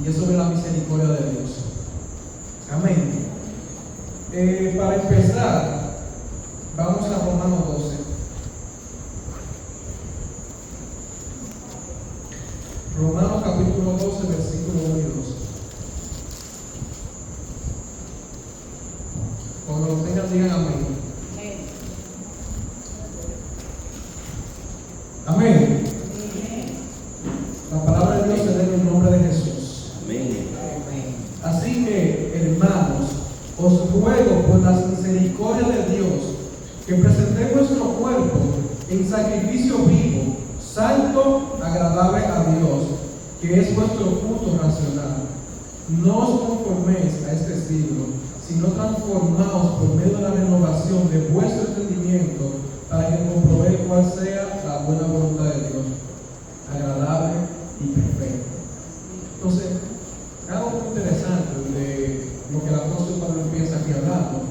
y es sobre la misericordia de Dios. Amén. Para empezar, vamos a Romanos 12. Romanos capítulo 12, versículo 1 y 2. Cuando lo tengan, digan amén. Amén. La palabra de Dios se lee en el nombre de Jesús. Amén. Así que, hermanos, os ruego por las misericordias de Dios que presentéis vuestro cuerpo en sacrificio vivo, santo, agradable a Dios, que es vuestro culto racional. No os conforméis a este siglo, sino transformaos por medio de la renovación de vuestro entendimiento, para que comprobéis cuál sea la buena voluntad de Dios, agradable y perfecta. Entonces, algo muy interesante de lo que el apóstol Pablo empieza aquí hablando.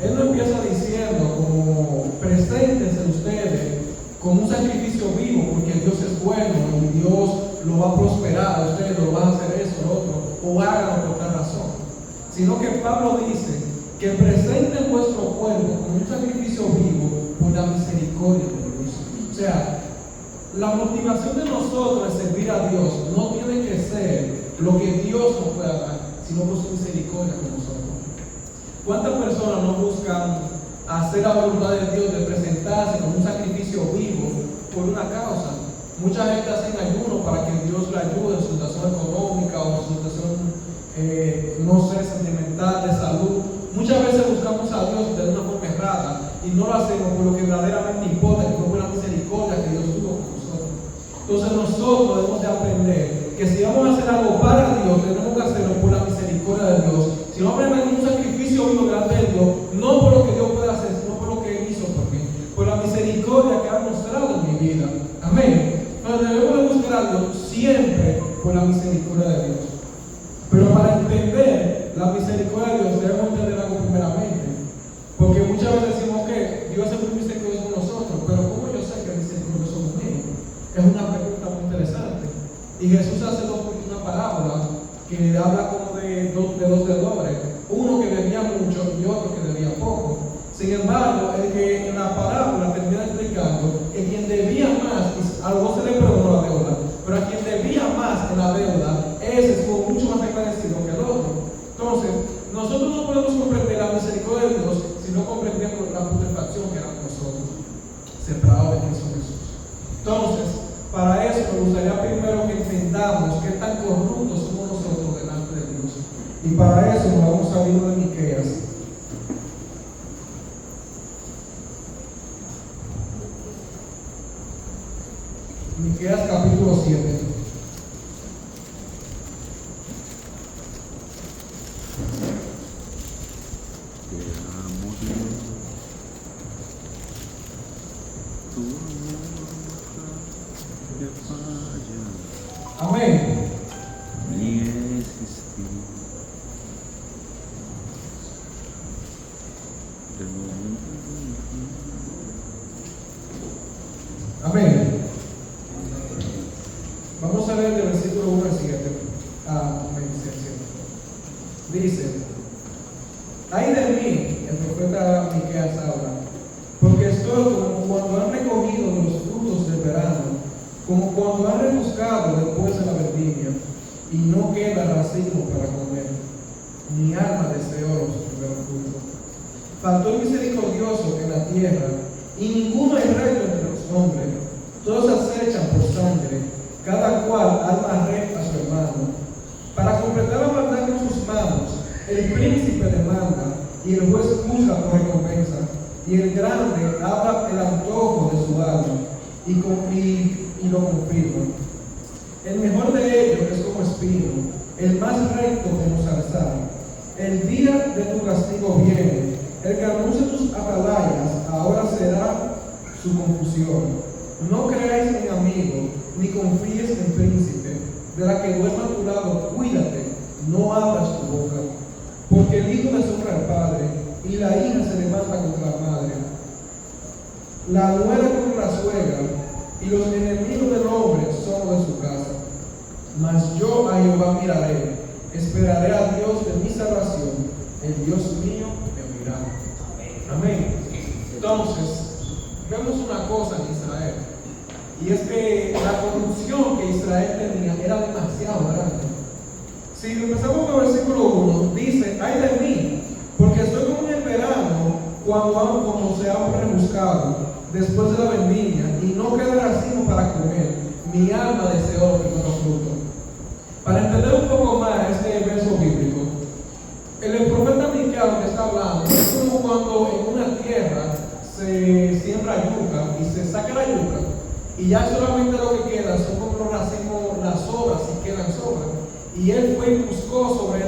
Él no empieza diciendo como preséntense ustedes como un sacrificio vivo, porque Dios es bueno y Dios lo va a prosperar, ustedes lo van a hacer eso, lo otro, o háganlo por tal razón. Sino que Pablo dice que presenten vuestro cuerpo como un sacrificio vivo por la misericordia de Dios. O sea, la motivación de nosotros de servir a Dios no tiene que ser lo que Dios nos pueda dar, sino por su misericordia con nosotros. ¿Cuántas personas no buscan hacer la voluntad de Dios, de presentarse como un sacrificio vivo por una causa? Mucha gente hace ayuno para que Dios le ayude en su situación económica o en su situación, no sé, sentimental, de salud. Muchas veces buscamos a Dios de una forma errada y no lo hacemos por lo que verdaderamente importa, que fue por la misericordia que Dios tuvo con nosotros. Entonces nosotros debemos de aprender que si vamos a hacer algo para Dios, tenemos que hacerlo por la misericordia de Dios. Si vamos a aprender un sacrificio vivo delante de Dios, no por lo que Dios puede hacer, sino por lo que Él hizo por mí, por la misericordia que ha mostrado en mi vida. Amén. Entonces debemos de buscar a Dios siempre por la misericordia de Dios. Pero para entender la misericordia de Dios debemos entender algo primeramente. Porque muchas veces decimos que Dios es muy misericordioso con nosotros, pero ¿cómo yo sé que es misericordioso conmigo? Es una pregunta muy interesante. Y Jesús hace una parábola que habla como de dos deudores, uno que debía mucho y otro que debía poco. Sin embargo, el que en la parábola termina explicando que quien debía más, a los dos se le perdonó la deuda, pero a quien debía más en la deuda, ese estuvo mucho más agradecido que el otro. Entonces, nosotros no podemos comprender la misericordia de Dios si no comprendemos la putrefacción que era nosotros, separados de Cristo Jesús. Entonces, para eso me gustaría primero que entendamos qué tan corruptos somos nosotros delante de Dios. Y para eso nos vamos al libro de Miqueas. Miqueas capítulo 7. Amén. Amén. Vamos a ver del versículo 1 al 7. Dice: ay de mí, el profeta Miqueas habla, porque estoy como cuando han recogido los frutos del verano, como cuando han rebuscado después de la vendimia, y no queda racimo para comer, ni alma deseó los primeros frutos. Faltó el misericordioso en la tierra, y ninguno es recto entre los hombres. Todos acechan por sangre, cada cual alma recta a su hermano. Para completar la maldad con sus manos, el príncipe demanda, y el juez juzga por recompensa, y el grande habla el antojo de su alma, y lo confirma. El mejor de ellos es como espino, el más recto como zarzal. El día de tu castigo viene, el que anuncia tus atalayas, ahora será su confusión. No creáis en amigo, ni confíes en príncipe, de la que duerma a tu lado, cuídate, no abras tu boca. Porque el hijo deshonra al padre, y la hija se levanta contra la madre. La nuera contra la suegra, y los enemigos del hombre son de su casa. Mas yo a Jehová miraré, esperaré a Dios de mi salvación, el Dios mío me oirá. Amén. Entonces, vemos una cosa en Israel, y es que la corrupción que Israel tenía era demasiado grande. Si empezamos con el versículo 1, dice: ay de mí, porque estoy como en el verano, cuando se ha rebuscado después de la vendimia, y no queda racimo para comer. Mi alma deseó que fuera fruto. Para entender un poco más este verso bíblico, el profeta Miqueas que está hablando es como cuando en una tierra se siembra yuca y se saca la yuca, y ya solamente lo que queda son como los racimos, las sobras, y quedan sobras. Y él fue y buscó sobre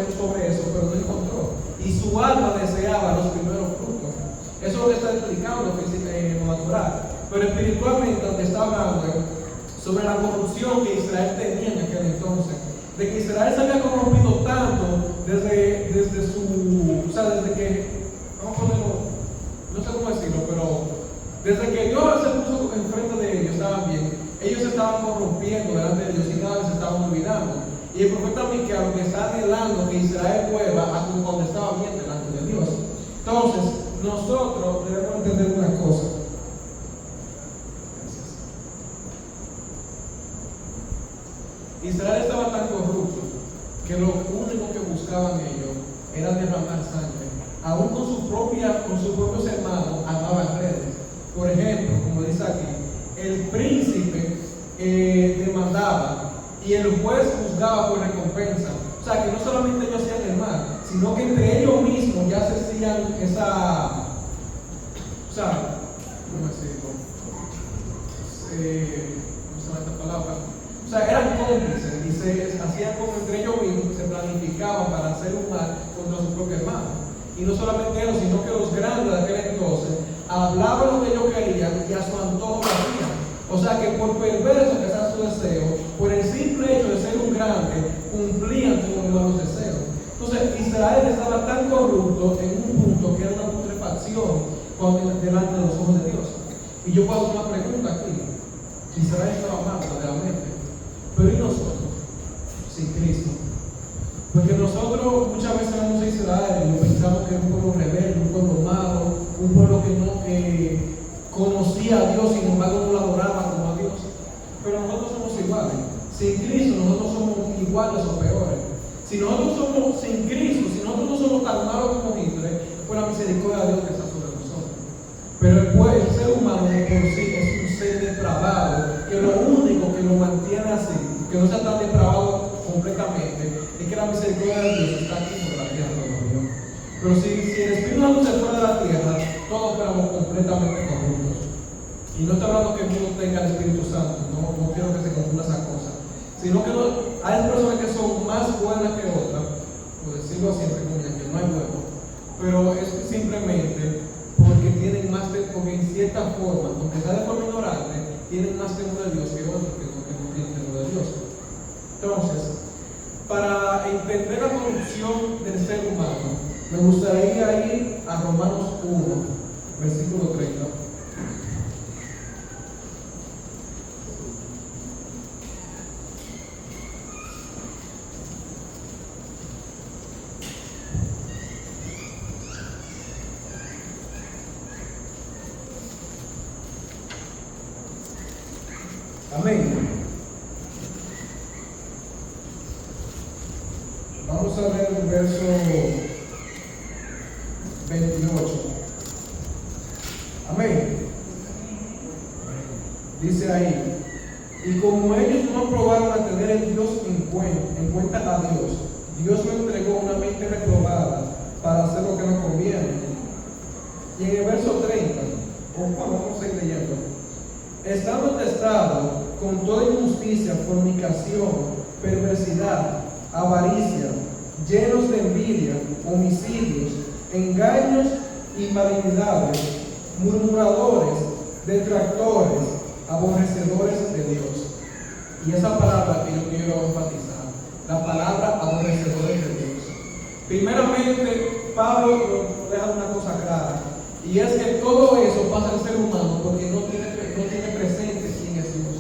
eso, pero no encontró. Y su alma deseaba los primeros frutos. Eso es lo que está explicando en lo natural. Pero espiritualmente, lo que está hablando sobre la corrupción que Israel tenía en aquel entonces. De que Israel se había corrompido tanto desde que, vamos a ponerlo, no sé cómo decirlo, pero desde que Dios se puso enfrente de ellos, estaban bien. Ellos se estaban corrompiendo delante de Dios y cada vez se estaban olvidando. Y el profeta Miqueas lo que está anhelando que Israel vuelva a cuando estaba bien delante de Dios. Entonces, nosotros debemos entender una cosa. Israel estaba tan corrupto que lo único que buscaban ellos era derramar sangre. Aún con sus propios hermanos armaban redes. Por ejemplo, como dice aquí, el príncipe demandaba y el juez juzgaba por recompensa. O sea, que no solamente ellos hacían el mal, sino que entre ellos mismos ya se hacían ¿cómo decirlo? ¿Cómo se llama esta palabra? O sea, eran cómplices y se hacían como entre ellos mismos, se planificaban para hacer un mal contra su propio hermano. Y no solamente ellos, sino que los grandes de aquel entonces hablaban lo que ellos querían y a su antojo lo hacían. O sea que por perverso que sea su deseo, por el simple hecho de ser un grande, cumplían con los deseos. Entonces Israel estaba tan corrupto en un punto que era una putrefacción delante de los ojos de Dios. Y yo puedo hacer una pregunta aquí. Israel estaba mal verdaderamente, pero ¿y nosotros? Sin Cristo. Porque nosotros muchas veces vemos a Israel y pensamos que es un pueblo rebelde, un pueblo malo, un pueblo que no conocía a Dios y sin embargo no lo adoraba como a Dios. Pero nosotros somos iguales. Sin Cristo nosotros somos iguales o peores. Si nosotros somos sin Cristo, si nosotros no somos tan malos como Hitler, es por la misericordia de Dios que está sobre nosotros. Pero el ser humano de por sí es un ser depravado, que lo único que lo mantiene así, que no sea tan depravado completamente, es que la misericordia de Dios está aquí sobre la tierra todavía. Pero si el Espíritu Santo se fuera de la tierra, todos fuéramos completamente corruptos. Y no estoy hablando que el mundo tenga el Espíritu Santo, no quiero que se confunda esa cosa. Sino que hay personas que son más buenas que otras, por decirlo así, entre comillas, que no hay bueno. Pero es simplemente porque tienen más porque en cierta forma, aunque sea de forma ignorante, tienen más temor de Dios que otros que no tienen temor de Dios. Entonces, para entender la corrupción del ser humano, me gustaría ir a Romanos 1, versículo 30. Amén. Vamos a ver el verso 28. Amén. Dice ahí: y como ellos no probaron a tener a Dios en cuenta a Dios, Dios me entregó una mente reprobada para hacer lo que me conviene. Y en el verso 30, vamos a ir leyendo: estando testado con toda injusticia, fornicación, perversidad, avaricia, llenos de envidia, homicidios, engaños y malignidades, murmuradores, detractores, aborrecedores de Dios. Y esa palabra que yo quiero enfatizar, la palabra aborrecedores de Dios. Primeramente, Pablo nos deja una cosa clara, y es que todo eso pasa al ser humano porque no tiene presente quién es Dios.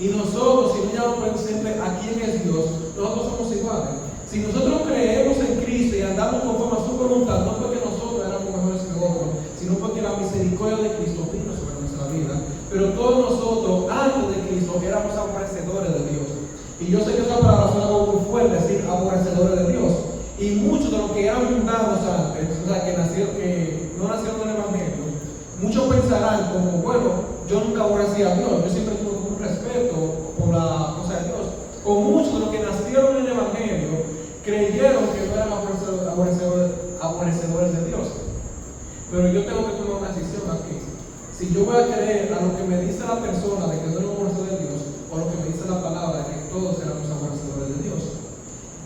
Y nosotros, si no llamamos siempre a quién es Dios, nosotros somos iguales. Si nosotros creemos en Cristo y andamos conforme a su voluntad, no porque nosotros éramos mejores que otros, sino porque la misericordia de Cristo vino sobre nuestra vida. Pero todos nosotros, antes de Cristo, éramos aborrecedores de Dios. Y yo sé que esa palabra suena muy fuerte, decir aborrecedores de Dios. Y muchos de los que eran mundanos antes, o sea, que no nacieron en el Evangelio, muchos pensarán como, bueno, yo nunca aborrecí a Dios, yo siempre tuve un respeto por la cosa de Dios. O muchos de los que nacieron en el Evangelio creyeron que no eran aborrecedores de Dios. Pero yo tengo que tomar una decisión aquí. Si yo voy a creer a lo que me dice la persona de que no es aborrecedor de Dios, o lo que me dice la palabra de que todos éramos aborrecedores de Dios.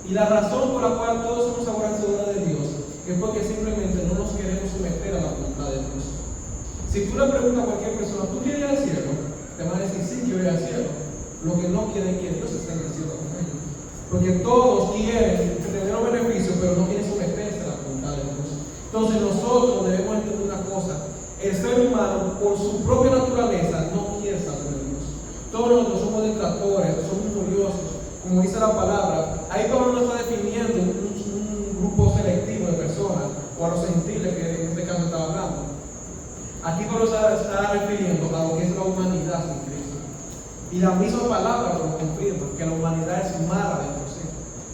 Y la razón por la cual todos somos aborrecedores de Dios es porque simplemente no nos queremos someter a la voluntad de Dios. Si tú le preguntas a cualquier persona, ¿tú quieres ir al cielo? Te van a decir, sí, quiero ir al cielo. Lo que no quieren es que Dios esté en el cielo con ellos. Porque todos quieren tener los beneficios, pero no quieren someterse a la voluntad de Dios. Entonces nosotros debemos entender una cosa. El ser humano, por su propia naturaleza, no quiere saber de Dios. Todos nosotros somos detractores, somos curiosos, como dice la palabra. Ahí Pablo no está definiendo un grupo selectivo de personas, o a los gentiles que en este caso estaba hablando. Aquí Pablo está refiriendo a lo que es la humanidad sin Cristo. Y la misma palabra lo confirma, que la humanidad es mala de por sí.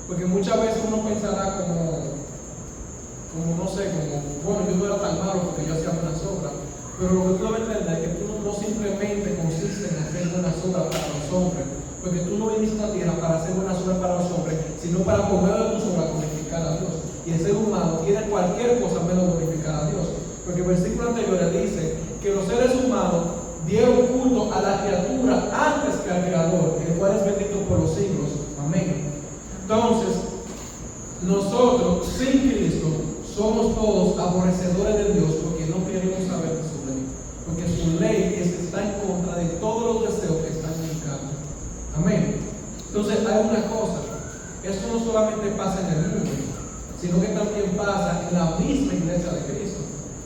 Porque muchas veces uno pensará como no sé, bueno, yo no era tan malo porque yo hacía buenas obras. Pero lo que tú debes entender es que tú no simplemente consiste en hacer buenas obras para los hombres, porque tú no viniste a la tierra para hacer buenas obras para los hombres, sino para comer de tus obras glorificar a Dios. Y el ser humano quiere cualquier cosa menos glorificar a Dios. Porque el versículo anterior dice que los seres humanos dieron culto a la criatura antes que al Creador, el cual es bendito por los siglos. Amén. Entonces, nosotros sin Cristo somos todos aborrecedores de Dios porque no queremos saber de su ley. Porque su ley está en contra de todos los deseos que están en el campo. Amén. Entonces hay una cosa. Esto no solamente pasa en el mundo, sino que también pasa en la misma iglesia de Cristo.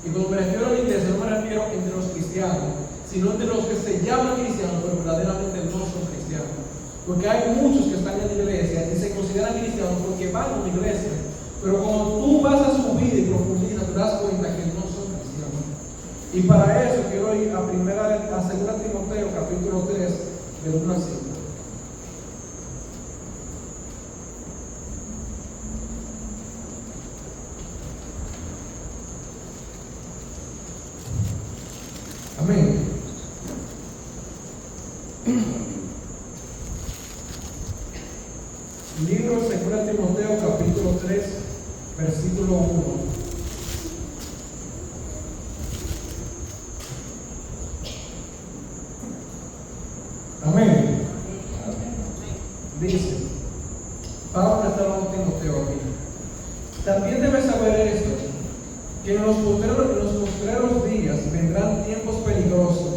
Y cuando me refiero a la iglesia, no me refiero entre los cristianos, sino entre los que se llaman cristianos, pero verdaderamente no son cristianos. Porque hay muchos que están en la iglesia y se consideran cristianos porque van a una iglesia. Pero cuando tú vas a su vida y profundizas, te das cuenta que no son cristianos. Y para eso quiero ir a 2 Timoteo, capítulo 3, del 1 al 5. Amén. Libro de 2 Timoteo, capítulo 3, versículo 1. Amén. Dice, Pablo está hablando a Timoteo aquí. También debes saber esto, que en los postreros días vendrán tiempos peligrosos,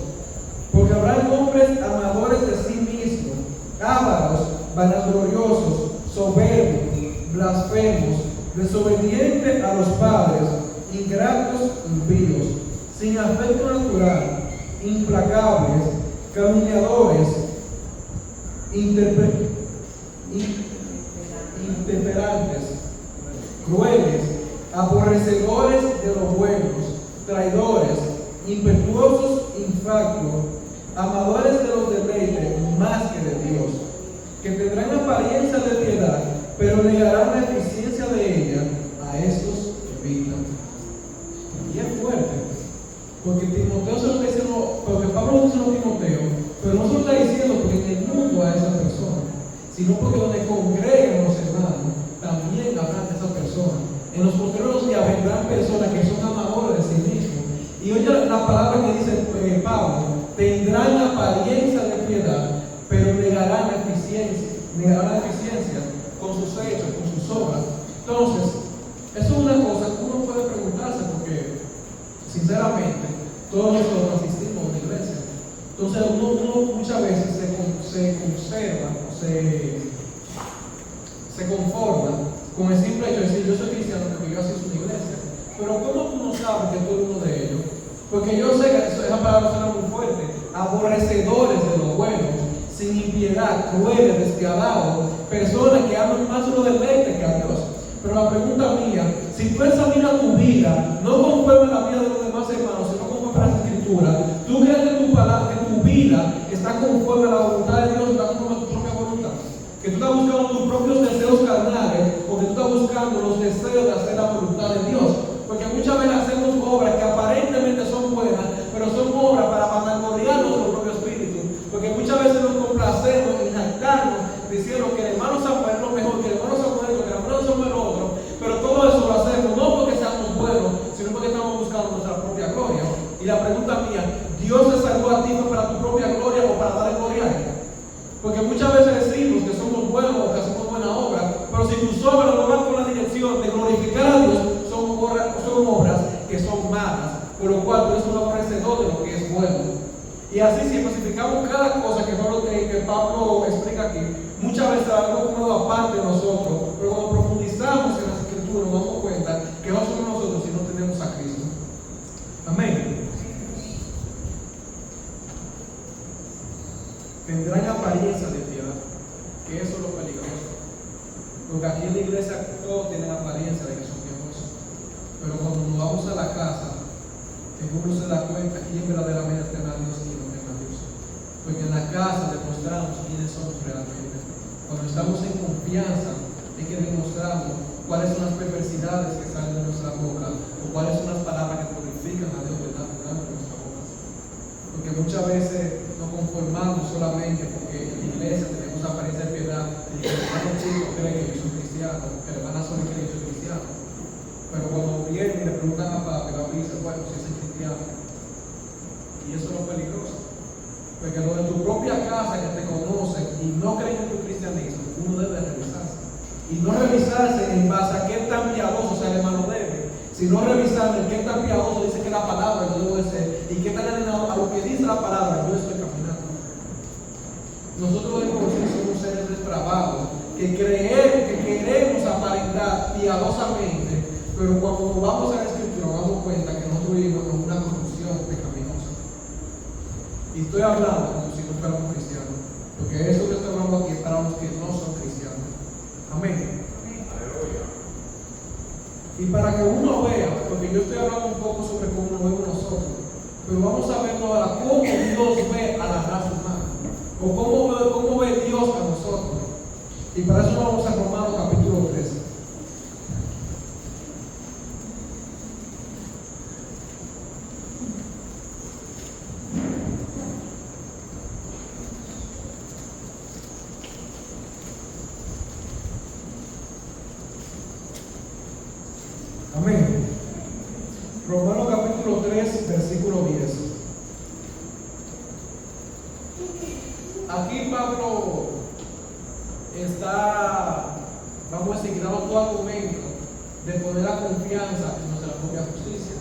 porque habrán hombres amadores de sí mismos, ávaros, vanagloriosos, soberbios, blasfemos, desobedientes a los padres, ingratos, impíos, sin afecto natural, implacables, calumniadores, intemperantes, crueles, aborrecedores de los buenos, traidores, impetuosos, infatuos, amadores de los deleites más que de Dios, que tendrán apariencia de piedad, pero negarán la eficiencia de ella. A estos evitan. Y es fuerte, porque Timoteo se lo está diciendo, porque Pablo dice a Timoteo, pero no se lo está diciendo porque en el mundo a esa persona, sino porque donde congregan los hermanos, también habrán de esa persona. En los postreros días vendrán personas que son amadores de sí mismos. Y oye la palabra que dice Pablo, tendrán apariencia de piedad, pero negarán la eficiencia con sus hechos, con sus obras. Entonces, eso es una cosa que uno puede preguntarse porque, sinceramente, todos nosotros asistimos a una iglesia. Entonces, uno muchas veces se conserva, se conforma con el simple hecho de decir, yo soy cristiano porque yo asisto a una iglesia. Pero ¿cómo tú no sabes que tú eres uno de ellos? Porque yo sé que esa palabra suena muy fuerte. Aborrecedores de lo bueno, sin impiedad, crueles, despiadados, personas que aman más los deleites que a Dios. Pero la pregunta mía, si tú examinas tu vida, no conforme a la vida de los demás hermanos, sino conforme a las Escrituras, ¿tú crees que tu vida está conforme a la voluntad de Dios, está conforme a tu propia voluntad? Que tú estás buscando tus propios deseos carnales, o que tú estás buscando los deseos de hacer la voluntad de Dios. Porque muchas veces hacemos obras que aparentemente son buenas, pero son obras para vanagloria nuestro propio espíritu. Porque muchas veces nos complacemos y jactarnos diciendo que el hermano Samuel es lo mejor, que el hermano Samuel es lo que el hermano Samuel es lo otro. Pero todo eso lo hacemos no porque seamos buenos, sino porque estamos buscando nuestra propia gloria. Y la pregunta mía, ¿Dios te salvó a ti para tu propia gloria o para darle gloria a Él? Porque muchas veces decimos que somos buenos o que hacemos buena obra, pero si tus obras no van con la dirección de glorificar a Dios, son obras que son malas, por lo cual tú eres un apreciador de lo que es bueno. Y así, si especificamos cada cosa que Pablo explica aquí, muchas veces algo como aparte de nosotros, pero cuando profundizamos en las Escrituras nos damos cuenta que no somos nosotros si no tenemos a Cristo. Amén. Tendrán apariencia de piedad, que eso es lo peligroso. Porque aquí en la iglesia todos tienen apariencia de que son piadosos, pero cuando nos vamos a la casa, uno se da cuenta quién verdaderamente teme a Dios y no teme a Dios. Porque en la casa demostramos quiénes somos realmente. Cuando estamos en confianza, es que demostramos cuáles son las perversidades que salen de nuestra boca o cuáles son las palabras que glorifican a Dios delante de nuestra boca. Porque muchas veces nos conformamos solamente porque en la iglesia tenemos apariencia de piedad y que los hermanos chicos creen que yo soy cristiano, que le van a sonar que yo soy cristiano. Pero cuando vienen y le preguntan a Pablo, Pablo dice, bueno, si es cristiano. Y eso es lo peligroso. Porque lo de tu propia casa que te conocen y no creen en tu cristianismo, uno debe revisarse. Y no revisarse en base a qué tan piadoso sea el hermano debe, sino revisar en qué tan piadoso dice que la palabra yo debo de ser y qué tan alineado a lo que dice la palabra yo estoy caminando. Nosotros de por sí somos seres depravados que queremos aparentar piadosamente, pero cuando vamos a la Escritura nos damos cuenta que nosotros vivimos en una corrupción pecaminosa. Y estoy hablando como si no fuéramos cristianos, porque esto que estoy hablando aquí es para los que no son cristianos. Amén. Y para que uno vea, porque yo estoy hablando un poco sobre cómo lo vemos nosotros, pero vamos a ver ahora cómo Dios ve a la raza humana, o cómo ve Dios a nosotros. Y para eso vamos a Romanos capítulo 13. Amén. Romanos capítulo 3, versículo 10. Aquí Pablo está, vamos a decir, dando todo argumento de poner la confianza en nuestra propia justicia.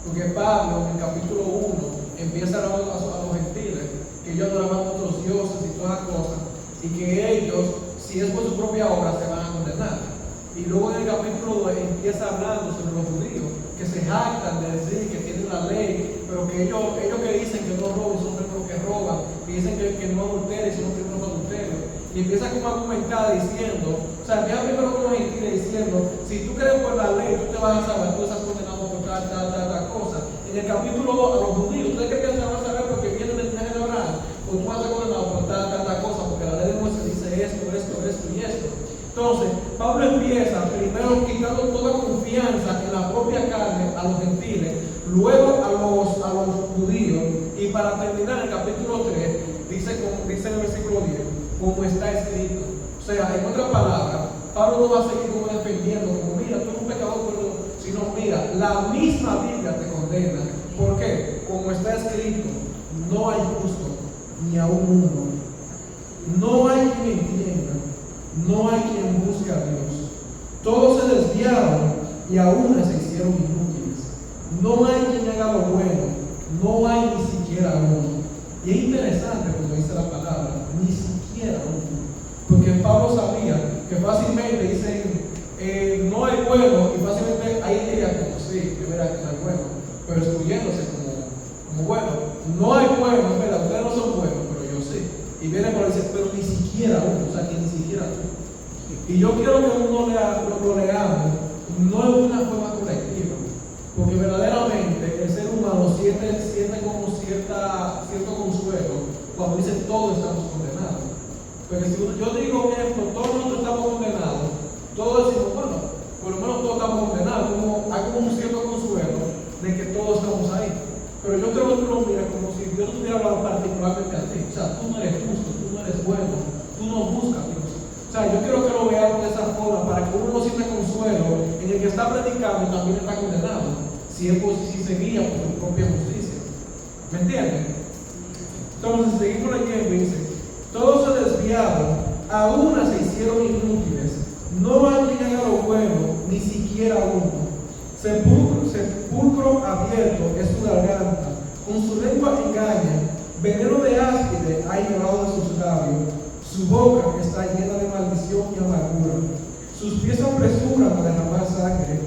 Porque Pablo en el capítulo 1 empieza a hablar a los gentiles que ellos adoraban a otros dioses y todas las cosas, y que ellos, si es por su propia obra, se van a condenar. Y luego en el capítulo 2 empieza hablando sobre los judíos que se jactan de decir que tienen la ley, pero que ellos que dicen que no roban son los primeros que roban, que dicen que no adulteren son los primeros que adulteran. Y empieza como a argumentar diciendo, o sea, empieza primero con los gentiles diciendo, si tú crees por la ley, tú te vas a salvar, tú estás condenado por tal cosa. En el capítulo 2 a los judíos, ¿ustedes creen que se van a saber porque vienen del linaje de Abraham? O tú vas a ser condenado por tal cosa, porque la ley de Moisés dice esto y esto. Entonces, Pablo empieza primero quitando toda confianza en la propia carne a los gentiles, luego a los judíos, y para terminar el capítulo 3, dice en el versículo 10, como está escrito. O sea, en otras palabras, Pablo no va a seguir como defendiendo, como mira, tú eres un pecador, sino mira, la misma Biblia te condena. ¿Por qué? Como está escrito, no hay justo, ni aún uno. No hay quien entienda. No hay quien busque a Dios. Todos se desviaron y aún se hicieron inútiles. No hay quien haga lo bueno. No hay ni siquiera uno. Y es interesante cuando dice la palabra, ni siquiera uno. Porque Pablo sabía que fácilmente dicen, no hay bueno, y fácilmente ahí diría como sí, que verá que no hay bueno, pero excluyéndose como bueno. No hay bueno, es verdad, ustedes no son buenos, pero yo sí. Y viene por ahí y dice, pero ni siquiera uno, o sea, que ni siquiera tú. Y yo quiero que uno lo leamos, no en una forma colectiva, porque verdaderamente el ser humano siente como cierto consuelo cuando dice todos estamos condenados. Porque si yo digo, por ejemplo, todos nosotros estamos condenados, todos decimos, bueno, por lo menos todos estamos condenados, hay como un cierto consuelo de que todos estamos ahí. Pero yo creo que tú lo miras como si Dios no hubiera hablado particularmente a ti. O sea, tú no eres justo, tú no eres bueno, tú no buscas a Dios. O sea, yo quiero que lo veamos de esa forma para que uno no sienta consuelo en el que está predicando y también está condenado, si se guía por su propia justicia. ¿Me entienden? Entonces, seguimos leyendo y dice, todos se desviaron, a una se hicieron inútiles, no hay quien haga lo bueno, ni siquiera uno. Sepulcro abierto es su garganta, con su lengua engaña, veneno de áspide ha ignorado de sus labios, su boca está llena de maldición y amargura, sus pies apresuran a derramar sangre,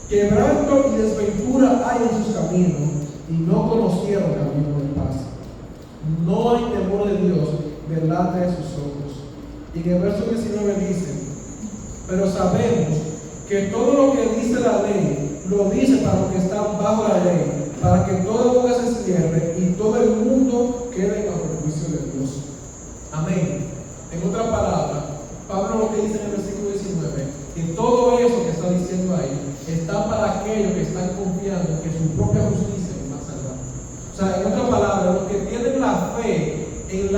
quebranto y desventura hay en sus caminos, y no conocieron camino de paz. No hay temor de Dios delante de sus ojos. Y en el verso 19 dice, pero sabemos que todo lo que dice la ley, lo dice para los que están bajo la ley, para que toda boca se cierre y todo el mundo quede bajo el juicio de Dios. Amén. En otra palabra, Pablo lo que dice en el versículo 19, que todo eso que está diciendo ahí, está para aquellos que están confiando que su propia justicia les va a salvar. O sea, en otra palabra, los que tienen la fe en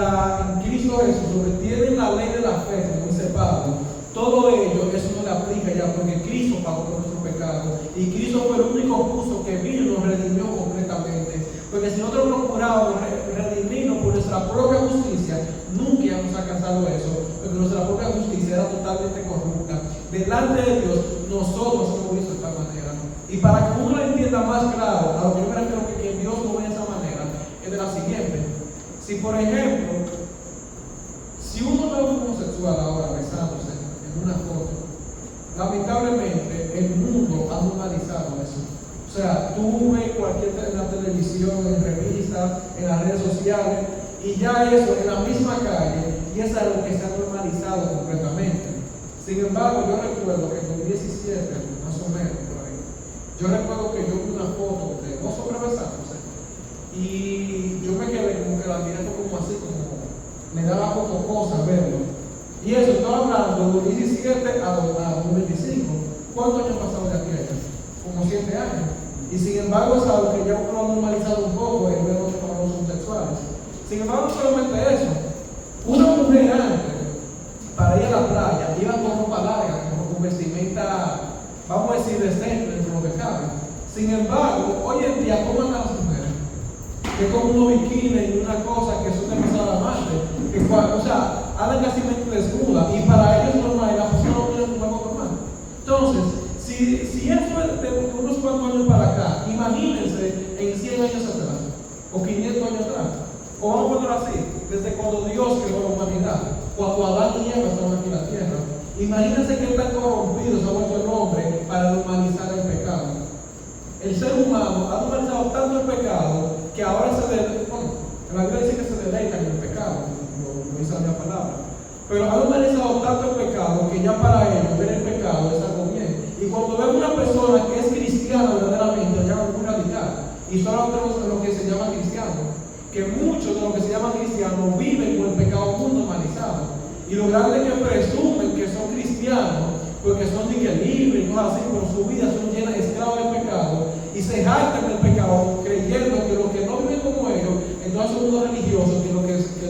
Cristo Jesús, los que tienen la ley de la fe, como dice Pablo, todo ello, eso no le aplica ya, porque Cristo pagó por nuestro pecado. Y Cristo fue el único justo que vino y nos redimió completamente. Porque si nosotros procurábamos redimirnos por nuestra propia justicia, nunca íbamos a alcanzar eso, porque nuestra propia justicia era totalmente corrupta. Delante de Dios, nosotros hemos visto de esta manera. Y para que uno lo entienda más claro, a lo que yo me refiero que Dios no ve de esa manera, es de la siguiente. Si, por ejemplo, si uno ve a un homosexual ahora besándose en una foto, lamentablemente el mundo ha normalizado eso. O sea, tú ves en la televisión, en revistas, en las redes sociales, y ya eso en la misma calle, y es algo que se ha normalizado completamente. Sin embargo, yo recuerdo que en 2017, más o menos por ahí, yo recuerdo que yo vi una foto de dos hombres besándose, y yo me quedé como que la miré como así, como me daba poco cosa verlo. Y eso, estoy hablando de 2017 a 2025. ¿Cuántos años pasaron de aquello? Como 7 años. Y sin embargo, es algo que ya uno ha normalizado un poco en ver los homosexuales. Sin embargo, no solamente eso. Una mujer antes, para ir a la playa, iba con ropa larga, con vestimenta, vamos a decir, decente dentro de lo que cabe. Sin embargo, hoy en día, ¿cómo andan las mujeres? Que con unos bikinis y una cosa que son demasiado amantes, o sea, andan casi desnudas, y para ellos normal, la persona no tiene un juego normal. Entonces, si eso es de unos cuantos años para acá, imagínense en 100 años atrás, o 500 años atrás, o vamos a ponerlo así, desde cuando Dios creó la humanidad, cuando Adán y Eva estaban aquí en la tierra. Imagínense que tan corrompido se ha vuelto el hombre para normalizar el pecado. El ser humano ha normalizado tanto el pecado que ahora en la Biblia dice que se deleita en el pecado, lo dice la palabra. Pero ha normalizado tanto el pecado que ya para ellos ver el pecado es algo bien. Y cuando ven una persona que es cristiana verdaderamente, lo llaman muy radical. Y solo tenemos lo que se llama cristiano. Que muchos de los que se llaman cristianos viven con el pecado muy normalizado. Y lo grande es que presumen que son cristianos, porque son libres y cosas así, pero su vida son llenas de esclavos del pecado. Y se jactan del pecado creyendo que los que no viven como ellos, entonces son unos religiosos que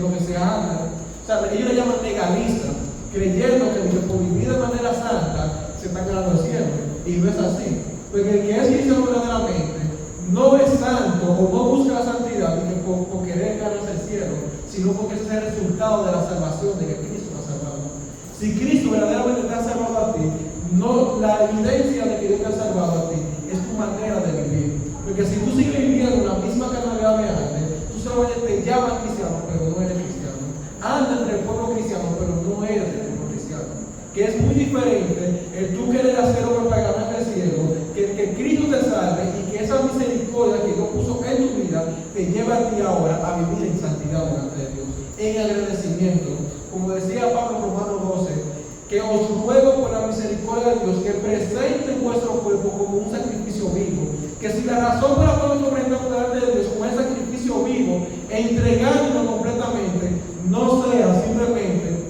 lo que se jactan. O sea, ellos le llaman legalistas, creyendo que por vivir de manera santa se está ganando el cielo. Y no es así. Porque el que es cristiano verdaderamente no es santo o no busca la santidad por querer ganarse el cielo, sino porque ese es el resultado de la salvación, de que Cristo lo ha salvado. Si Cristo verdaderamente te ha salvado a ti, no, la evidencia de que Dios te ha salvado a ti es tu manera de vivir. Porque si tú sigues viviendo la misma carnalidad de antes, tú solamente te llamas cristiano, pero no eres cristiano. Andas entre el pueblo cristiano, pero no eres del pueblo cristiano. Que es muy diferente el tú querer hacer obra para ganarte el cielo, que Cristo te salve y que esa misericordia que Dios puso en tu vida te lleva a ti ahora a vivir en santidad delante de Dios, en agradecimiento. de Dios que presenten vuestro cuerpo como un sacrificio vivo. Que si la razón por la cual nos presentamos delante de Dios como un sacrificio vivo e entregándolo completamente, no sea simplemente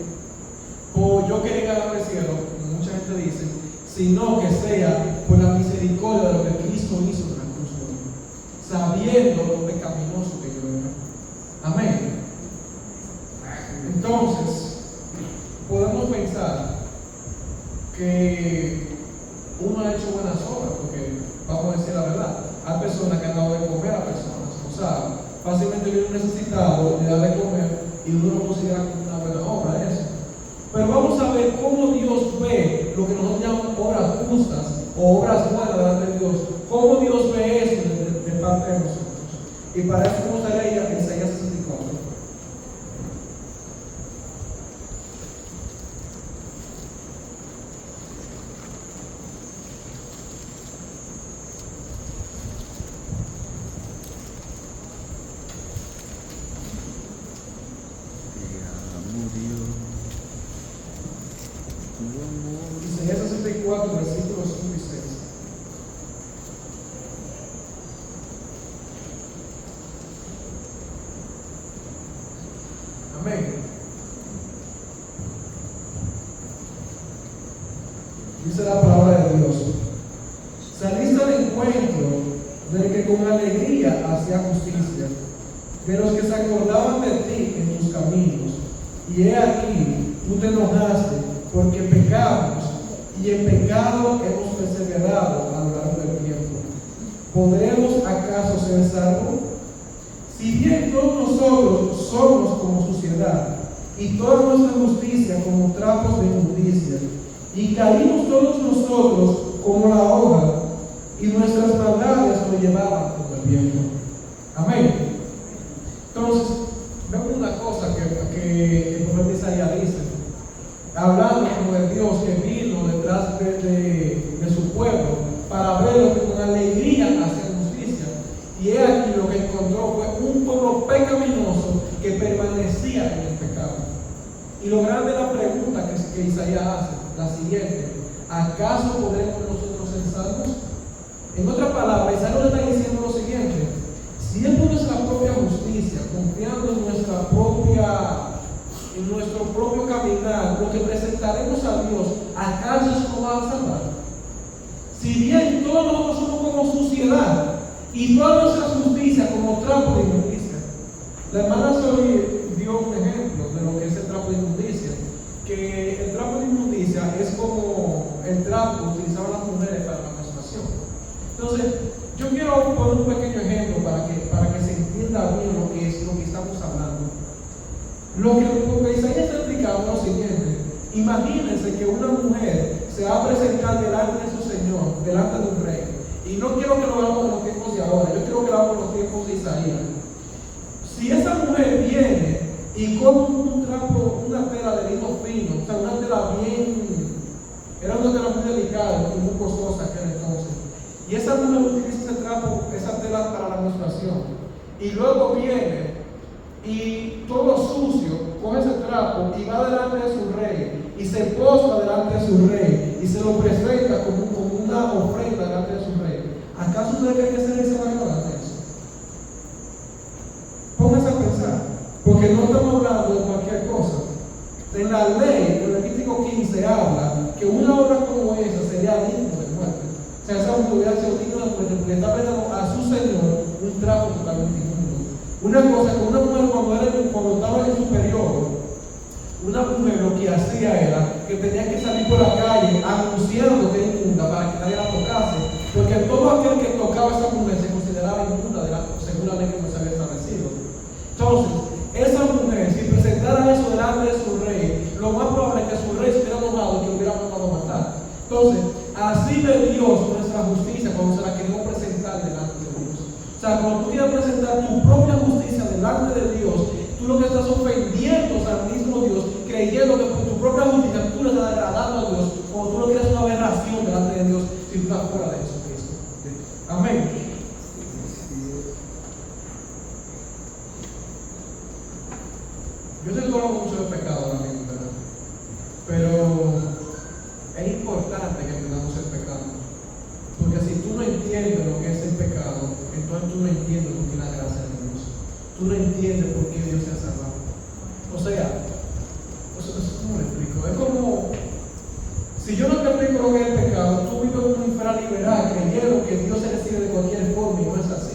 por yo querer ganar el cielo, como mucha gente dice, sino que sea por la misericordia de lo que Cristo hizo en la cruz por mí, sabiendo lo pecaminoso que yo era. Amén. Entonces, podemos pensar que uno ha hecho buenas obras, porque vamos a decir la verdad, hay personas que han dado de comer a personas, o sea, fácilmente viene un necesitado, le da de comer y uno lo considera como una buena obra eso. Pero vamos a ver cómo Dios ve lo que nosotros llamamos obras justas o obras buenas delante de Dios, cómo Dios ve eso de parte de nosotros. Y para eso me gustaría ir a Isaías 64. Isaías 64, versículos 5 y 6. Amén. Dice la palabra de Dios: saliste al encuentro del que con alegría hacía justicia, de los que se acordaban de ti en tus caminos. Y he aquí, tú te enojaste porque pecamos, y en pecado hemos perseverado a lo largo del tiempo. ¿Podremos acaso ser salvos? Si bien todos nosotros somos como suciedad, y toda nuestra justicia como trapos de inmundicia, y caímos todos nosotros como la hoja, y nuestras maldades nos llevaban como el viento. Amén. Entonces, vemos una cosa que el profeta Isaías dice, hablando como de Dios que vino detrás de su pueblo para ver lo que con alegría hace justicia. Y he aquí lo que encontró fue un pueblo pecaminoso que permanecía en el pecado. Y lo grande de la pregunta que Isaías hace, la siguiente: ¿acaso podremos nosotros ser salvos? En otras palabras, Isaías nos está diciendo lo siguiente: si es por nuestra propia justicia, confiando en nuestro propio caminar, lo que presentaremos a Dios, ¿acaso eso nos va a salvar? Si bien todos nosotros somos como suciedad y toda nuestra justicia como trapo de inmundicia. La hermana Soli dio un ejemplo de lo que es el trapo de inmundicia, que el trapo de inmundicia es como el trapo que utilizaban las mujeres para la menstruación. Entonces, yo quiero poner un pequeño ejemplo para que se entienda bien lo que estamos hablando. Lo que Isaías está explicando es lo siguiente: imagínense que una mujer se va a presentar delante de su Señor, delante de un rey. Y no quiero que lo hagamos en los tiempos de ahora, yo quiero que lo hagamos en los tiempos de Isaías. Si esa mujer viene y come un trapo, una tela de lino fino, o sea, una tela era una tela muy delicada y muy costosa aquel entonces, y esa mujer utiliza ese trapo, esa tela para la menstruación, y luego viene y todo sucio coge ese trapo y va delante de su rey y se postra delante de su rey y se lo presenta como una ofrenda delante de su rey, ¿acaso usted cree que ese rey se va a agradar de eso? Póngase a pensar, porque no estamos hablando de cualquier cosa. En la ley, en Levítico 15, habla que una obra como esa sería digna de muerte. O sea, esa mujer hubiera sido digna de muerte porque está prestando a su Señor un trapo totalmente inmundo. Una cosa que una mujer cuando estaba en su periodo, una mujer lo que hacía era que tenía que salir por la calle anunciando que era inmunda para que nadie la tocase, porque todo aquel que tocaba a esa mujer se consideraba inmunda según la ley que se había establecido. Entonces, esa mujer, si presentara eso delante de su rey, lo más probable es que su rey se hubiera enojado y que lo hubiera mandado a matar. Entonces, así ve Dios nuestra justicia cuando se la queremos presentar delante de Dios. O sea, cuando tú quieres presentar tu propia justicia delante de Dios, tú lo que estás ofendiendo al mismo Dios, creyendo que por tu propia justicia tú le estás agradando a Dios, como tú lo quieres una aberración delante de Dios si tú estás fuera de Jesucristo. Amén. Yo sé que no hablo mucho de pecado ahora mismo, ¿verdad? Pero es importante que que entendamos el pecado. Porque si tú no entiendes lo que es el pecado, entonces tú no entiendes lo que es la gracia de Dios. Tú no entiendes por qué Dios te ha salvado. O sea, ¿cómo le explico? Es como, si yo no te explico lo que es el pecado, tú vives como un infraliberal creyendo que Dios se recibe de cualquier forma y no es así.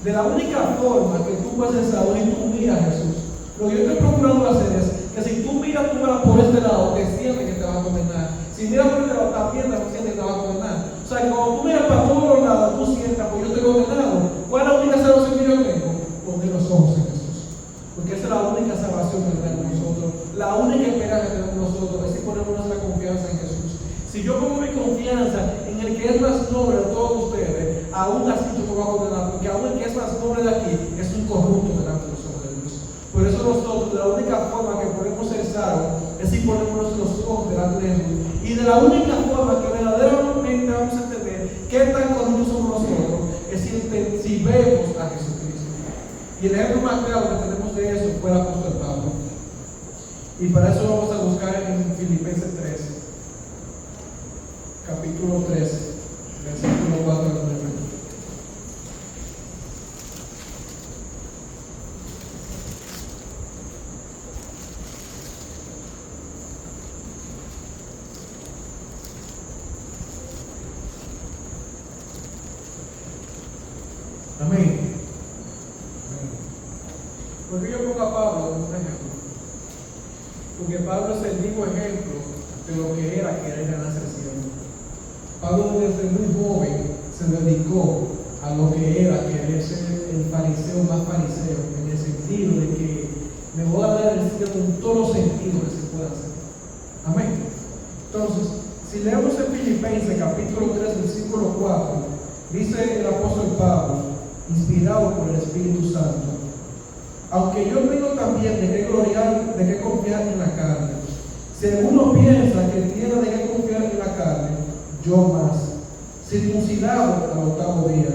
De la única forma que tú puedes ser salvo es tú miras a Jesús. Lo que yo estoy procurando hacer es que si tú miras por este lado, te sientes que te va a condenar. Si miras por este lado, también te sientes que te va a condenar. O sea, que cuando tú miras para todos los lados, tú sientas, pues yo estoy condenado. ¿Cuál es la única salvación que yo tengo? Poner los ojos en Jesús. Porque esa es la única salvación que tenemos nosotros. La única esperanza que tenemos nosotros es si ponemos nuestra confianza en Jesús. Si yo pongo mi confianza en el que es más noble de todos ustedes, aún así yo me voy a condenar, porque aún el que es más noble de aquí es un corrupto delante de los ojos de Dios. Por eso nosotros, la única forma que podemos ser salvos es si ponemos nuestros ojos delante de Jesús. Y de la única forma que verdaderamente vamos a entender qué tan corruptos somos nosotros es si vemos a Jesucristo. Y el ejemplo más claro que tenemos de eso fue el apóstol Pablo. Y para eso vamos a buscar en Filipenses 3, capítulo 13, versículo 4 al 9. Amén. Porque yo pongo a Pablo como un ejemplo. Porque Pablo es el mismo ejemplo de lo que era querer ganarse el cielo. Pablo desde muy joven se dedicó a lo que era querer ser el fariseo más fariseo, en el sentido de que me voy a dar el cielo en todos los sentidos que se pueda hacer. Amén. Entonces, si leemos en Filipenses capítulo 3, versículo 4, dice el apóstol Pablo, inspirado por el Espíritu Santo: aunque yo tengo también de qué confiar en la carne. Si alguno piensa que tiene de qué confiar en la carne, yo más, circuncidado al octavo día,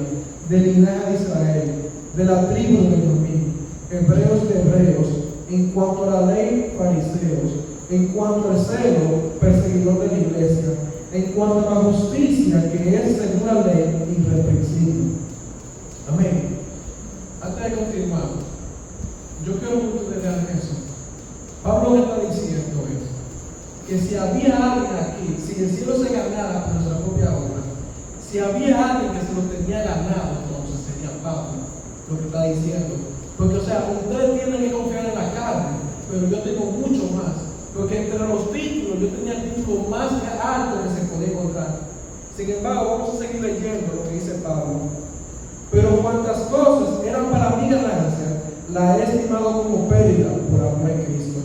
del linaje de Israel, de la tribu de Benjamín, hebreos de hebreos, en cuanto a la ley, fariseos, en cuanto al celo, perseguidor de la iglesia, en cuanto a la justicia que es según la ley, irreprensible. Amén. Antes de continuar, yo quiero que ustedes vean eso. Pablo le está diciendo eso, que si había alguien aquí, si el cielo se ganara por nuestra propia obra, si había alguien que se lo tenía ganado, entonces sería Pablo, lo que está diciendo. Porque, o sea, ustedes tienen que confiar en la carne, pero yo tengo mucho más. Porque entre los títulos, yo tenía el título más alto que se podía encontrar. Sin embargo, vamos a seguir leyendo lo que dice Pablo. Pero cuantas cosas eran para mi ganancia, la he estimado como pérdida por amor a Cristo.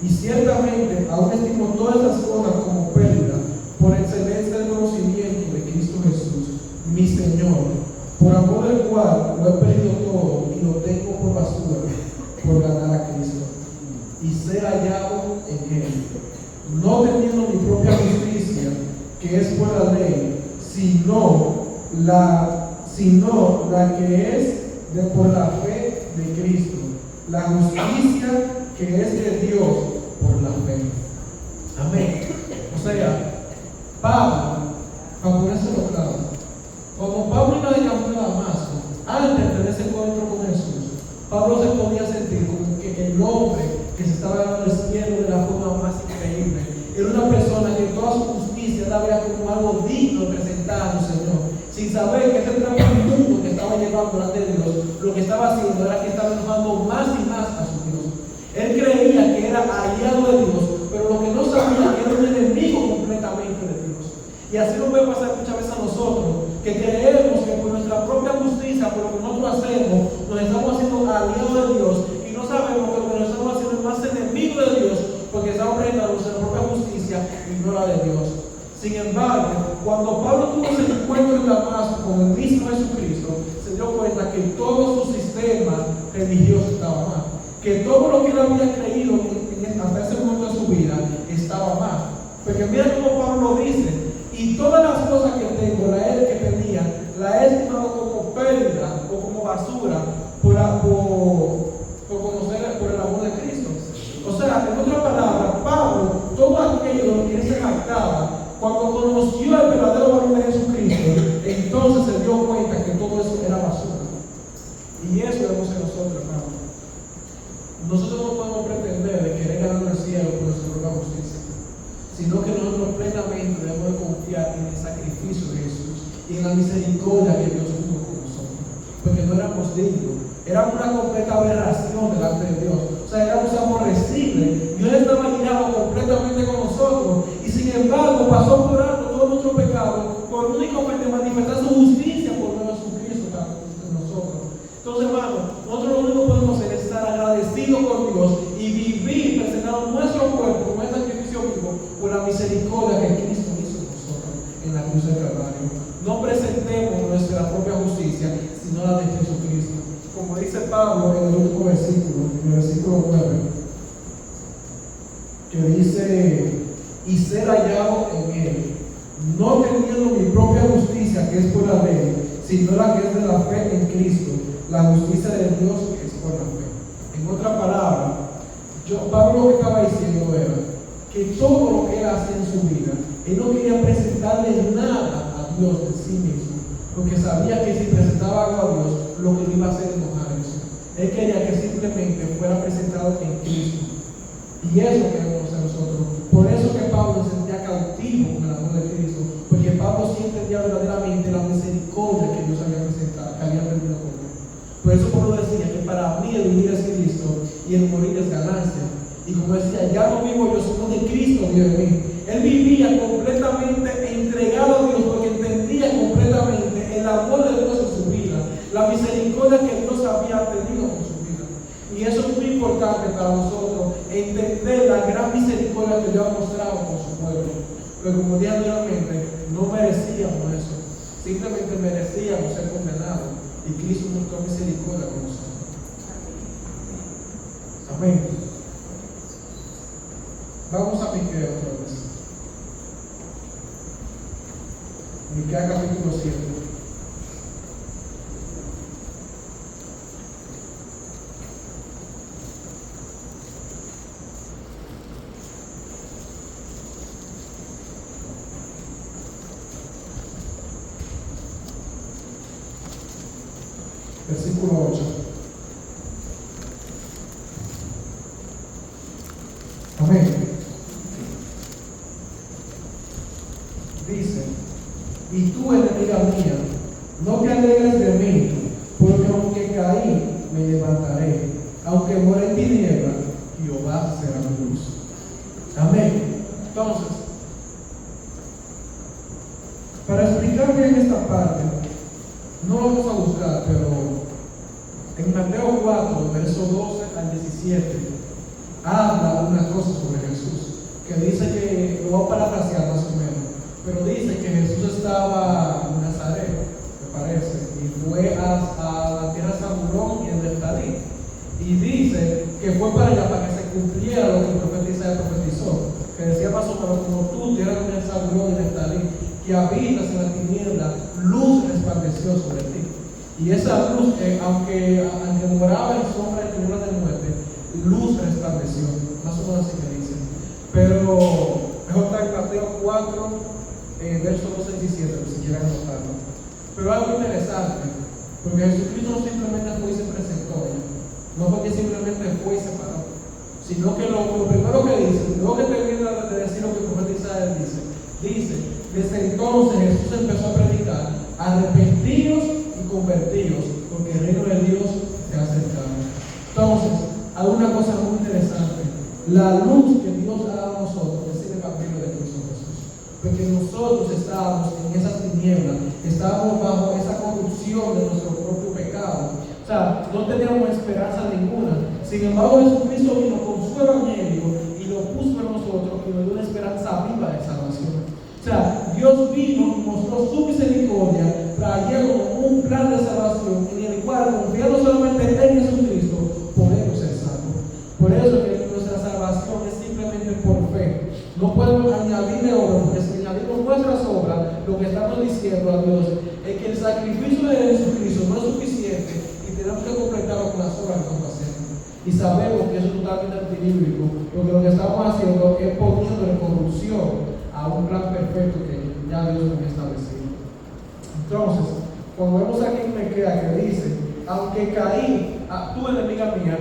Y ciertamente aún estimo todas esas cosas como pérdida por excelencia del conocimiento de Cristo Jesús, mi Señor, por amor del cual lo he perdido todo y lo tengo por basura, por ganar a Cristo y ser hallado en Él, no teniendo mi propia justicia, que es por la ley, sino la que es por la fe de Cristo, la justicia que es de Dios por la fe. Amén. O sea, Pablo, para ponérselo claro, como Pablo iba de camino a Damasco, antes de tener ese encuentro con Jesús, Pablo se podía sentir como que el hombre que se estaba ganando el cielo de la forma más increíble era una persona que toda su justicia la veía como algo digno de presentar a su Señor, sin saber que ese trabajo mundo que estaba llevando delante de Dios, lo que estaba haciendo era que estaba enojando más y más a su Dios. Él creía que era aliado de Dios, pero lo que no sabía que era un enemigo completamente de Dios. Y así nos puede pasar muchas veces a nosotros, que creemos que por nuestra propia justicia, por lo que nosotros hacemos, nos estamos haciendo aliados de Dios, y no sabemos que lo que nos estamos haciendo es más enemigo de Dios, porque estamos presentando nuestra propia justicia y no la de Dios. Sin embargo, cuando Pablo tuvo ese encuentro en Damasco con el mismo Jesucristo, se dio cuenta que todo su sistema religioso estaba mal, que todo lo que él había creído hasta ese momento de su vida estaba mal. Porque mira cómo Pablo lo dice: y todas las cosas que tengo, que tenía, la he estimado como pérdida o como basura por conocer por el amor de Cristo. O sea, en otras palabras, Pablo, todo aquello que él se jactaba, cuando conoció vio el verdadero valor de Jesucristo, entonces se dio cuenta que todo eso era basura. Y eso debemos ser nosotros, hermanos. Nosotros no podemos pretender de querer ganar el cielo por nuestra propia justicia, sino que nosotros plenamente debemos de confiar en el sacrificio de Jesús y en la misericordia que Dios tuvo con nosotros, porque no éramos dignos, éramos una completa aberración delante de Dios, o sea, éramos aborrecibles. Dios estaba guiado completamente con nosotros y sin embargo pasó por alto todo nuestro pecado por únicamente manifestar su justicia por medio de Jesucristo en nosotros. Entonces, hermanos, nosotros lo único que podemos hacer es estar agradecidos con Dios y vivir presentando nuestro cuerpo como un sacrificio vivo por la misericordia que Cristo hizo en nosotros en la cruz del Calvario. No presentemos nuestra propia justicia, sino la de Jesucristo. Como dice Pablo en el último versículo, en el versículo 9, que dice: y ser hallado en él, no teniendo mi propia justicia que es por la ley, sino la que es de la fe en Cristo, la justicia de Dios que es por la fe. En otra palabra, Pablo lo que estaba diciendo era que todo lo que él hace en su vida, él no quería presentarle nada a Dios de sí mismo, porque sabía que si presentaba algo a Dios, lo que le iba a hacer enojar eso. Él quería que simplemente fuera presentado en Cristo. Y eso queremos hacer nosotros. Por eso que Pablo se sentía cautivo con el amor de Cristo, porque Pablo sí entendía verdaderamente la misericordia que Dios había presentado, que había perdido con él. Por eso Pablo decía que para mí el vivir es Cristo y el morir es ganancia. Y como decía, ya no vivo yo, sino que Cristo vive en mí. Él vivía completamente entregado a Dios porque entendía completamente el amor de Dios en su vida, la misericordia que Dios había tenido con su vida. Y eso es muy importante para nosotros, entender la gran misericordia que Dios ha mostrado con su pueblo. Pero como dije anteriormente, no merecíamos eso. Simplemente merecíamos ser condenados. Y Cristo mostró misericordia con nosotros. Amén. Vamos a Miqueas otra vez. Miqueas capítulo 7. Versículo 8. Amén. Dice: y tú, enemiga mía, no te alegres de mí, porque aunque caí, me levantaré. Aunque muera en tiniebla, Jehová será mi luz. Amén. Entonces, para explicar bien esta parte, no lo vamos a buscar, pero en Mateo 4, verso 12 al 17, habla una cosa sobre Jesús, que dice que, lo voy a parafrasear más o menos, pero dice que Jesús estaba en Nazaret, me parece, y fue a la tierra de Zabulón y en Neftalí, y dice que fue para allá para que se cumpliera lo que el profeta Isaías profetizó, que decía más o menos: como tú, tierra de Zabulón y Neftalí, que habitas en la tiniebla, luz resplandeció sobre ti. Y esa luz, aunque moraba en sombra de tinieblas de muerte, luz resplandeció. Más o menos así que dice. Pero mejor está en Mateo 4, versos 12 y 17, si quieren anotarlo. Pero algo interesante, porque Jesucristo no simplemente fue y se presentó, no fue que simplemente fue y se paró, sino que lo primero que dice, luego que termina de decir lo que el profeta Isaías dice: desde entonces Jesús empezó a predicar: arrepentidos y convertidos, porque el reino de Dios se ha acercado. Entonces, hay una cosa muy interesante: la luz que Dios ha dado a nosotros es el evangelio de Cristo Jesús, porque nosotros estábamos en esas tinieblas, estábamos bajo esa corrupción de nuestro propio pecado, o sea, no teníamos esperanza ninguna. Sin embargo, Jesucristo vino con su evangelio y lo puso en nosotros y nos dio una esperanza viva de salvación. O sea, Dios vino y mostró su misericordia, trayendo un plan de salvación en el cual, confiando solamente en Jesucristo, podemos ser salvos. Por eso que nuestra salvación es simplemente por fe. No podemos añadirle obras, porque si añadimos nuestras obras, lo que estamos diciendo a Dios es que el sacrificio de Jesucristo no es suficiente y tenemos que completarlo con las obras que estamos haciendo. Y sabemos que eso es totalmente antibíblico, porque lo que estamos haciendo es poniendo en corrupción a un plan perfecto que ya Dios me ha establecido. Entonces, cuando vemos aquí en Miqueas que dice, aunque caí, tú enemiga mía,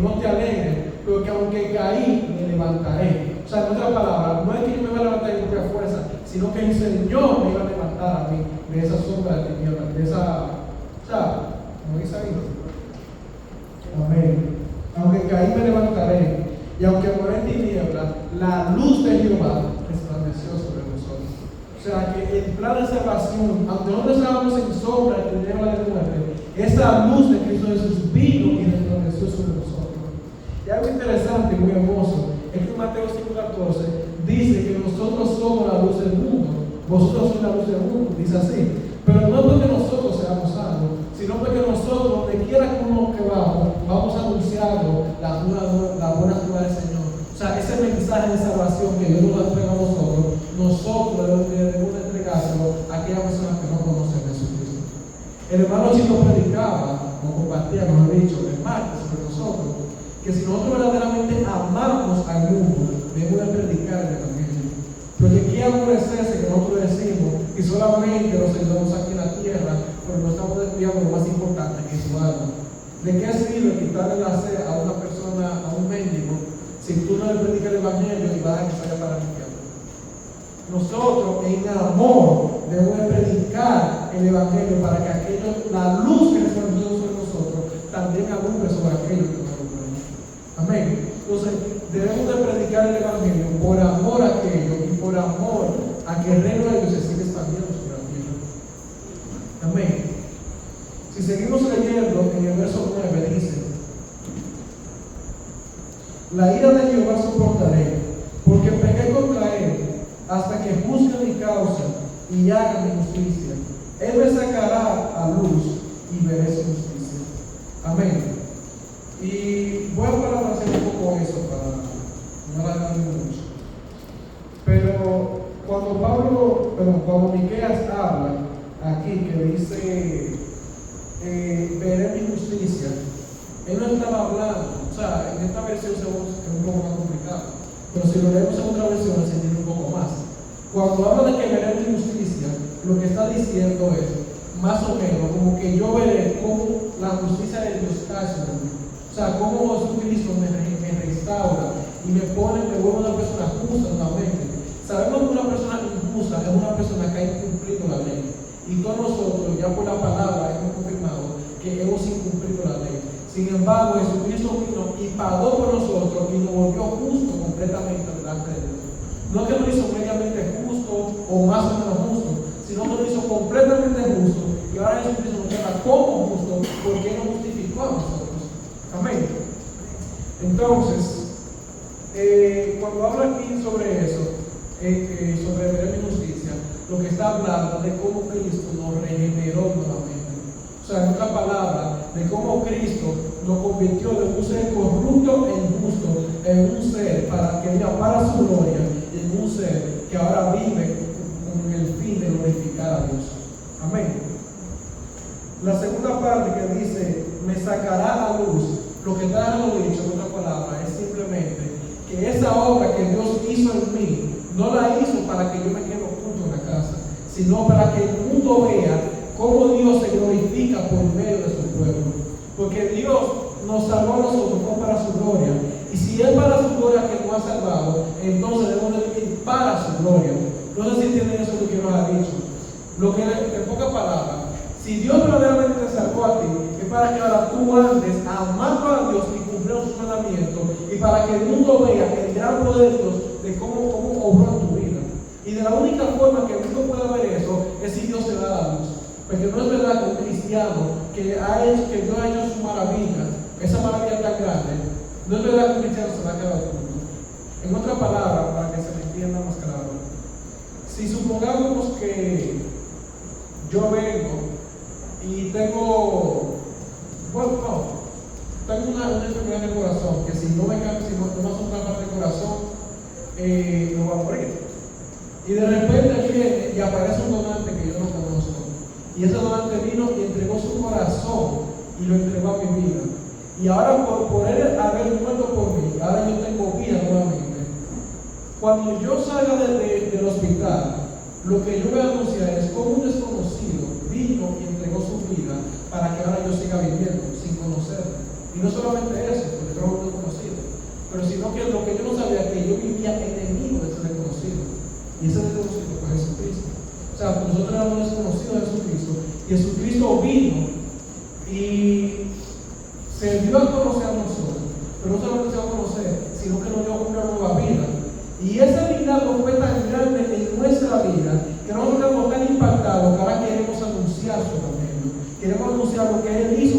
no te alegres, pero que aunque caí, me levantaré. O sea, en otras palabras, no es que yo me voy a levantar en propia fuerza, sino que el Señor me iba a levantar a mí de esa sombra de tinieblas, de esa, o sea, como dice ahí. Amén. Aunque caí, me levantaré, y aunque muera en tinieblas, la luz de Jehová resplandeció sobre nosotros. O sea, que el plan de salvación, aunque nosotros estábamos en sombra de tinieblas de muerte, esa luz de Cristo Jesús vino y resplandeció sobre nosotros. Y algo interesante y muy hermoso es que Mateo 5:14 dice que nosotros somos la luz del mundo, vosotros sois la luz del mundo, dice así. Pero no porque nosotros seamos salvos, sino porque nosotros, donde quiera que vamos a anunciar las buenas nuevas del Señor. O sea, ese mensaje de salvación que Dios nos entrega a nosotros debemos entregárselo a aquellas personas que no conocen a Jesucristo. El hermano Chico predicaba, o compartía, mejor dicho, el martes sobre nosotros, que si nosotros verdaderamente amamos al mundo, debemos de predicar el Evangelio. Porque qué amor es ese que nosotros decimos y solamente nos ayudamos aquí en la tierra, porque no estamos desviando lo más importante, que es su alma. ¿De qué sirve quitarle la sed a una persona, a un mendigo, si tú no le predicas el Evangelio y vas a que salga para el infierno? Nosotros en amor debemos de predicar el Evangelio para que la luz que resplandece sobre nosotros también alumbre sobre aquellos que nos alumbran. Amén. Entonces debemos de predicar el Evangelio por amor a aquello y por amor a que el reino de Dios se siga expandiendo sobre la tierra. Amén. Si seguimos leyendo en el verso 9 dice: la ira de Jehová soportaré, porque pequé contra él, hasta que juzgue mi causa y haga mi justicia. Él me sacará a luz y veré su justicia. Amén. Y voy a parafrasear un poco eso para no alargarme mucho. Pero cuando Miqueas habla aquí que dice veré mi justicia, él no estaba hablando, o sea, en esta versión es un poco más complicado, pero si lo leemos en otra versión se entiende un poco más. Cuando habla de que veré mi justicia, lo que está diciendo es, más o menos, como que yo veré cómo la justicia de Dios cae sobre mí. O sea, cómo Jesucristo me restaura y me vuelve una persona justa nuevamente. Sabemos que una persona injusta es una persona que ha incumplido la ley. Y todos nosotros, ya por la palabra, hemos confirmado que hemos incumplido la ley. Sin embargo, Jesucristo vino y pagó por nosotros y nos volvió justo completamente delante de Dios. No que nos hizo mediamente justo o más o menos justo, sino que nos hizo completamente justo. Y ahora Jesucristo nos llama como justo porque nos justificó a nosotros. Amén. Entonces, cuando habla aquí sobre eso, sobre ver mi justicia, lo que está hablando de cómo Cristo nos regeneró nuevamente. O sea, en otra palabra, de cómo Cristo nos convirtió de un ser corrupto e injusto en un ser para que viva para su gloria, y en un ser que ahora vive con el fin de glorificar a Dios. Amén. La segunda parte que dice, me sacará a luz, lo que está dicho en otra palabra es simplemente que esa obra que Dios hizo en mí, no la hizo para que yo me quede oculto en la casa, sino para que el mundo vea cómo Dios se glorifica por medio de su pueblo. Porque Dios nos salvó a nosotros, fue para su gloria. Y si es para su gloria que nos ha salvado, entonces debemos de vivir para su gloria. No sé si entienden eso que nos ha dicho. Lo que en pocas palabras, si Dios verdaderamente te salvó a ti, es para que ahora tú andes amando a Dios y cumpliendo sus mandamientos, y para que el mundo vea el gran poder de Dios de cómo obró en tu vida. Y de la única forma que el mundo pueda ver eso es si Dios te da la luz. Porque no es verdad que un cristiano que Dios ha hecho su maravilla, esa maravilla tan grande, no es verdad que un cristiano se va a quedar oculto. En otra palabra, para que se me entienda más claro, si supongamos que yo vengo y tengo una enfermedad en el corazón, que si no me hace una parte del corazón, me voy a morir. Y de repente viene y aparece un donante que yo no conozco. Y ese donante vino y entregó su corazón y lo entregó a mi vida. Y ahora por él haber muerto por mí, ahora yo tengo vida nuevamente. Cuando yo salga del hospital, Lo que yo voy a anunciar es cómo un desconocido vino y entregó su vida para que ahora yo siga viviendo sin conocerlo. Y no solamente eso, porque era un desconocido, pero sino que lo que yo no sabía, que yo vivía enemigo de ese desconocido. Y ese desconocido fue Jesucristo. O sea, nosotros éramos desconocidos de Jesucristo, y Jesucristo vino y se dio a conocer a nosotros, pero no solamente se dio a conocer, sino que nos dio una nueva vida. Y ese milagro fue tan grande en nuestra vida que nosotros estamos tan impactados que ahora queremos anunciar su evangelio. Queremos anunciar lo que Él hizo